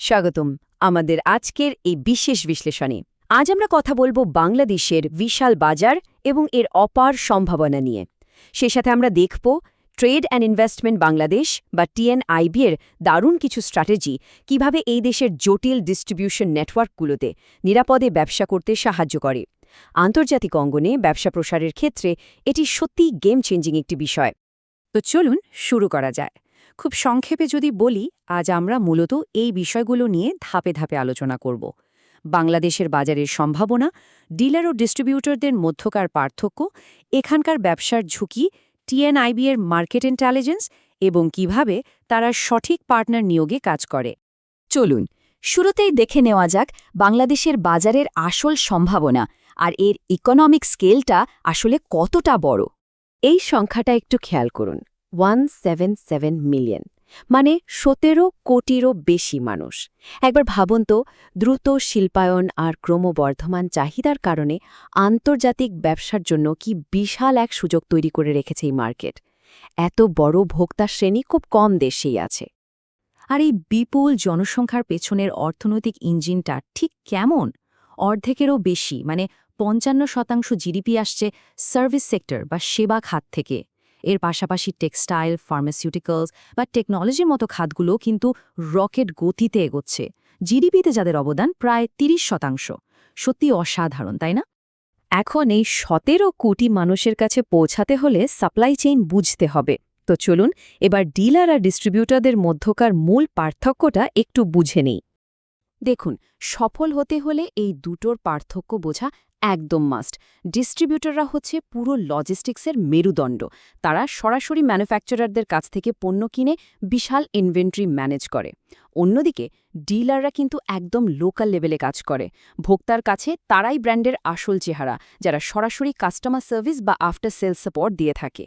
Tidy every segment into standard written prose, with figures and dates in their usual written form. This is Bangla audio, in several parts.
স্বাগতম আমাদের আজকের এই বিশেষ বিশ্লেষণে। আজ আমরা কথা বলবো বাংলাদেশের বিশাল বাজার এবং এর অপার সম্ভাবনা নিয়ে। সে সাথে আমরা দেখব ট্রেড অ্যান্ড ইনভেস্টমেন্ট বাংলাদেশ বা টিএনআইবি এর দারুণ কিছু স্ট্র্যাটেজি কিভাবে এই দেশের জটিল ডিস্ট্রিবিউশন নেটওয়ার্কগুলোতে নিরাপদে ব্যবসা করতে সাহায্য করে। আন্তর্জাতিক অঙ্গনে ব্যবসা প্রসারের ক্ষেত্রে এটি সত্যিই গেম চেঞ্জিং একটি বিষয়। তো চলুন শুরু করা যায়। খুব সংক্ষেপে যদি বলি, আজ আমরা মূলত এই বিষয়গুলো নিয়ে ধাপে ধাপে আলোচনা করব। বাংলাদেশের বাজারের সম্ভাবনা, ডিলার ও ডিস্ট্রিবিউটরদের মধ্যকার পার্থক্য, এখানকার ব্যবসার ঝুঁকি, টিএনআইবি এর মার্কেট ইন্টেলিজেন্স এবং কিভাবে তারা সঠিক পার্টনার নিয়োগে কাজ করে। চলুন শুরুতেই দেখে নেওয়া যাক বাংলাদেশের বাজারের আসল সম্ভাবনা আর এর ইকোনমিক স্কেলটা আসলে কতটা বড়। এই সংখ্যাটা একটু খেয়াল করুন, 177 মিলিয়ন, মানে 17 কোটিরও বেশি মানুষ। একবার ভাবুন তো, দ্রুত শিল্পায়ন আর ক্রমবর্ধমান চাহিদার কারণে আন্তর্জাতিক ব্যবসার জন্য কি বিশাল এক সুযোগ তৈরি করে রেখেছে এই মার্কেট। এত বড় ভোক্তা শ্রেণী খুব কম দেশেই আছে। আর এই বিপুল জনসংখ্যার পেছনের অর্থনৈতিক ইঞ্জিনটা ঠিক কেমন? অর্ধেকেরও বেশি, মানে 55% জিডিপি আসছে সার্ভিস সেক্টর বা সেবা খাত থেকে। এর পাশাপাশি টেক্সটাইল, ফার্মাসিউটিক্যালস বা টেকনোলজির মতো খাতগুলো কিন্তু রকেট গতিতে এগোচ্ছে। জিডিপিতে যাদের অবদান প্রায় 30%। সত্যি অসাধারণ, তাই না? এখন এই 17 কোটি মানুষের কাছে পৌঁছাতে হলে সাপ্লাই চেইন বুঝতে হবে। তো চলুন এবার ডিলার আর ডিস্ট্রিবিউটরদের মধ্যকার মূল পার্থক্যটা একটু বুঝে নেই। দেখুন, সফল হতে হলে এই দুটোর পার্থক্য বোঝা একদম মাস্ট। ডিস্ট্রিবিউটররা হচ্ছে পুরো লজিস্টিক্সের মেরুদণ্ড। তারা সরাসরি ম্যানুফ্যাকচারারদের কাছ থেকে পণ্য কিনে বিশাল ইনভেন্টরি ম্যানেজ করে। অন্যদিকে ডিলাররা কিন্তু একদম লোকাল লেভেলে কাজ করে। ভোক্তার কাছে তারাই ব্র্যান্ডের আসল চেহারা, যারা সরাসরি কাস্টমার সার্ভিস বা আফটার সেলস সাপোর্ট দিয়ে থাকে।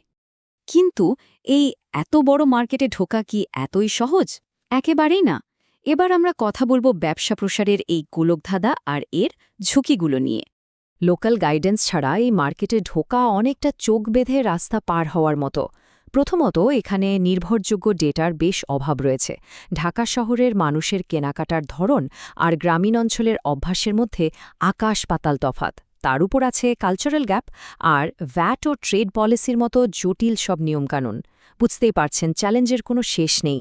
কিন্তু এই এত বড় মার্কেটে ঢোকা কি এতই সহজ? একেবারেই না। এবার আমরা কথা বলবো ব্যবসা প্রসারের এই গোলকধাঁধা আর এর ঝুঁকিগুলো নিয়ে। লোকাল গাইডেন্স ছাড়া এই মার্কেটে ঢোকা অনেকটা চোখ বেঁধে রাস্তা পার হওয়ার মতো। প্রথমত, এখানে নির্ভরযোগ্য ডেটার বেশ অভাব রয়েছে। ঢাকা শহরের মানুষের কেনাকাটার ধরন আর গ্রামীণ অঞ্চলের অভ্যাসের মধ্যে আকাশ পাতাল তফাত। তার উপর আছে কালচারাল গ্যাপ আর ভ্যাট ও ট্রেড পলিসির মতো জটিল সব নিয়মকানুন। বুঝতেই পারছেন, চ্যালেঞ্জের কোনো শেষ নেই।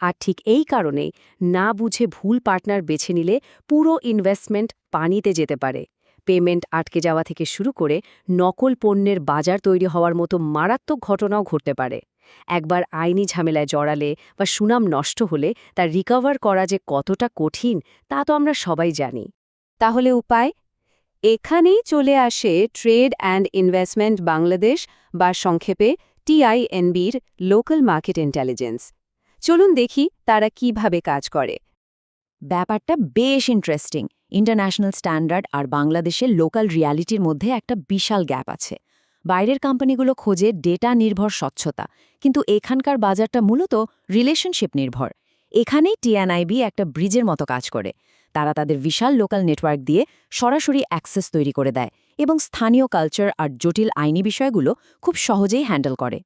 আর ঠিক এই কারণেই না বুঝে ভুল পার্টনার বেছে নিলে পুরো ইনভেস্টমেন্ট পানিতে যেতে পারে। পেমেন্ট আটকে যাওয়া থেকে শুরু করে নকল পণ্যের বাজার তৈরি হওয়ার মতো মারাত্মক ঘটনাও ঘটতে পারে। একবার আইনি ঝামেলায় জড়ালে বা সুনাম নষ্ট হলে তার রিকভার করা যে কতটা কঠিন তা তো আমরা সবাই জানি। তাহলে উপায়? এখানেই চলে আসে ট্রেড অ্যান্ড ইনভেস্টমেন্ট বাংলাদেশ বা সংক্ষেপে টিআইএনবির লোকাল মার্কেট ইন্টেলিজেন্স। চলুন দেখি তারা কিভাবে কাজ করে। ব্যাপারটা বেশ ইন্টারেস্টিং। ইন্টারন্যাশনাল স্ট্যান্ডার্ড আর বাংলাদেশের লোকাল রিয়ালিটির মধ্যে একটা বিশাল গ্যাপ আছে। বাইরের কোম্পানিগুলো খোঁজে ডেটা নির্ভর স্বচ্ছতা, কিন্তু এখানকার বাজারটা মূলত রিলেশনশিপ নির্ভর। এখানেই টিএনআইবি একটা ব্রিজের মতো কাজ করে। তারা তাদের বিশাল লোকাল নেটওয়ার্ক দিয়ে সরাসরি অ্যাক্সেস তৈরি করে দেয় এবং স্থানীয় কালচার আর জটিল আইনি বিষয়গুলো খুব সহজেই হ্যান্ডেল করে।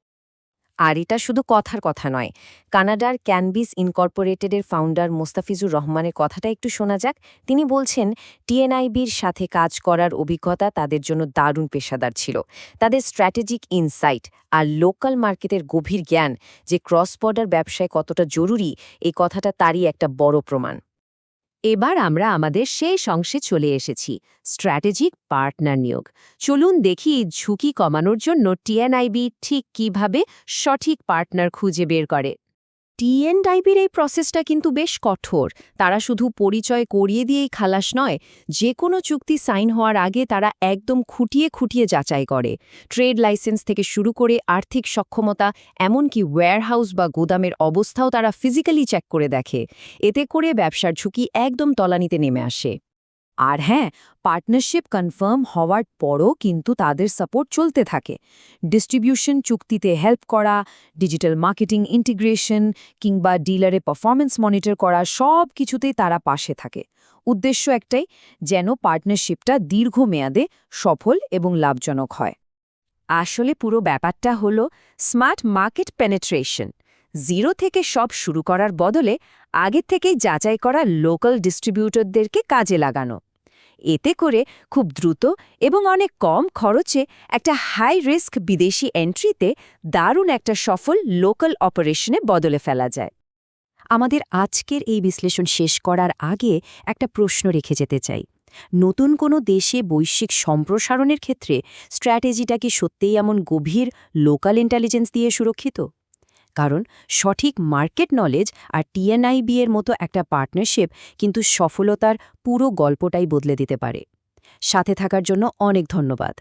আর এটা শুধু কথার কথা নয়। কানাডার ক্যানবিস ইনকর্পোরেটেডের ফাউন্ডার মোস্তাফিজুর রহমানের কথাটা একটু শোনা যাক। তিনি বলছেন, টিএনআইবির সাথে কাজ করার অভিজ্ঞতা তাদের জন্য দারুণ পেশাদার ছিল। তাদের স্ট্র্যাটেজিক ইনসাইট আর লোকাল মার্কেটের গভীর জ্ঞান যে ক্রস বর্ডার ব্যবসায় কতটা জরুরি, এই কথাটা তারই একটা বড় প্রমাণ। এবার আমরা আমাদের শেষ অংশে চলে এসেছি, স্ট্র্যাটেজিক পার্টনার নিয়োগ। চলুন দেখি ঝুঁকি কমানোর জন্য টিএনআইবি ঠিক কিভাবে সঠিক পার্টনার খুঁজে বের করে। টিএনআইবির এই প্রসেসটা কিন্তু বেশ কঠোর। তারা শুধু পরিচয় করিয়ে দিয়েই খালাস নয়, যে কোনো চুক্তি সাইন হওয়ার আগে তারা একদম খুঁটিয়ে খুঁটিয়ে যাচাই করে। ট্রেড লাইসেন্স থেকে শুরু করে আর্থিক সক্ষমতা, এমনকি ওয়্যারহাউস বা গোদামের অবস্থাও তারা ফিজিক্যালি চেক করে দেখে। এতে করে ব্যবসার ঝুঁকি একদম তলানিতে নেমে আসে। আর হ্যাঁ, পার্টনারশিপ কনফার্ম হওয়ার পরও কিন্তু তাদের সাপোর্ট চলতে থাকে। ডিস্ট্রিবিউশন চুক্তিতে হেল্প করা, ডিজিটাল মার্কেটিং ইন্টিগ্রেশন কিংবা ডিলারে পারফরম্যান্স মনিটর করা, সব কিছুতেই তারা পাশে থাকে। উদ্দেশ্য একটাই, যেন পার্টনারশিপটা দীর্ঘমেয়াদে সফল এবং লাভজনক হয়। আসলে পুরো ব্যাপারটা হলো স্মার্ট মার্কেট পেনেট্রেশন। জিরো থেকে সব শুরু করার বদলে আগে থেকেই যাচাই করা লোকাল ডিস্ট্রিবিউটরদেরকে কাজে লাগানো। এতে করে খুব দ্রুত এবং অনেক কম খরচে একটা হাই রিস্ক বিদেশি এন্ট্রিতে দারুণ একটা সফল লোকাল অপারেশনে বদলে ফেলা যায়। আমাদের আজকের এই বিশ্লেষণ শেষ করার আগে একটা প্রশ্ন রেখে যেতে চাই। নতুন কোনো দেশে বৈশ্বিক সম্প্রসারণের ক্ষেত্রে স্ট্র্যাটেজিটা কি সত্যিই এমন গভীর লোকাল ইন্টেলিজেন্স দিয়ে সুরক্ষিত? কারণ সঠিক মার্কেট নলেজ আর টিএনআইবি এর মতো একটা পার্টনারশিপ কিন্তু সফলতার পুরো গল্পটাই বদলে দিতে পারে। সাথে থাকার জন্য অনেক ধন্যবাদ।